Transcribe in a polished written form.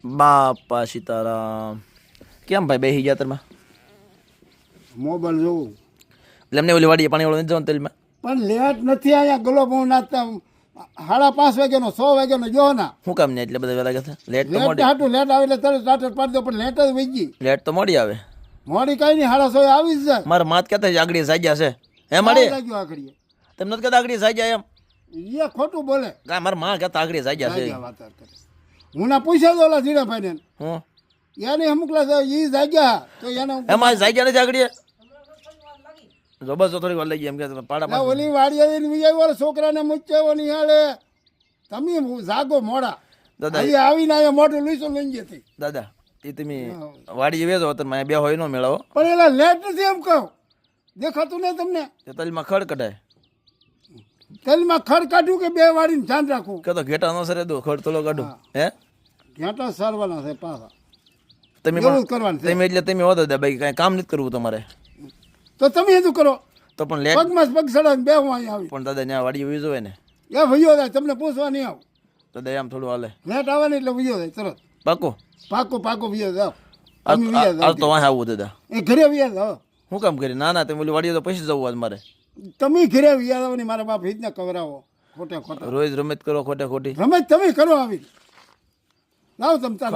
બાપા સીતારામ કેમ ભાઈ બેસી ગયા તરમાં મોબાઈલ જોવું એટલે એમને ઓલી વાડીએ પાણી વાળો નથી જવાનું તેલમાં પણ લેટ નથી અહીંયા ગલોબ હું નાચતા 5:30 વાગ્યાનો 6 વાગ્યાનો જો ના શું કામ ને એટલે બધા વહેલા ગયા લેટ તો લેટ મોડી હાટું લેટ આવે એટલે તરત સ્ટાર્ટર પાડી દો પણ લેટ જ વહી ગઈ લેટ તો મોડી આવે મોડી કઈ નહીં 6:30 આવી જ જાય મારા માત કહેતા આગળ સાજ્યા છે હે મારી લાગ્યું આખડીએ તેમ નથી કહેતા આગળ સાજ્યા એમ એ ખોટું બોલે કાંઈ મારા માં કહેતા આગળ સાજ્યા છે વાત કરે હું ના પૂછ્યા તો ઓલા ઝીણાભાઈ ને હું એને અમુકલા ઈ જાગ્યા તો એને એમાં સાજ્યા નથી આગળ જબરજસ્ત થોડીક વાર લઈ ગયા એમ કે પાડા ઓલી વાડી આવીને વિજય છોકરાને મૂચ્યો નિહાળે તમે જાગો મોડા દાદા અહીં આવીને અહીંયા મોટું લઈશું લઈ જતી દાદા એ તમે વાડી વેચો તમે બે હોય ન મેળવો પણ એલા લેટ નથી એમ કહું દેખાતું નહીં તમને તે તલમાં ખડ કઢાય તેલમાં ખડ કાઢ્યું કે બે વાડીને ધ્યાન રાખવું કે તો ઘેટા ન સરે દો ખડ તોલો કાઢું હે ઘેટા સારવાના છે પાછા તમે એવું જ કરવાનું છે તમે એટલે તમે હો દાદા ભાઈ કાંઈ કામ નથી કરવું તમારે તો તમે શું કરો તો પણ લેટ પગમાં પગ સડાને બે હું અહીંયા આવી પણ દાદા ત્યાં વાડી વીજ હોય ને એ ભૈયો થાય તમને પૂછવા નહીં આવું દાદા આમ થોડું હાલે લેટ આવે ને એટલે ભૈયો થાય તરત પાકો પાકો ભૈયો જાવ આ તો વાહ આવું દાદા એ ઘરે વ્યા જાવ શું કામ કરી ના ના તમે ઓલી વાડી તો પછી જવું આજ મારે તમે ઘરે વ્યા જાવ ને મારા બાપ રીતના કવરાવો ખોટે ખોટા રોજ રમત કરો ખોટે ખોટી રમેશ તમે કરો આવી લાવ તમ તાર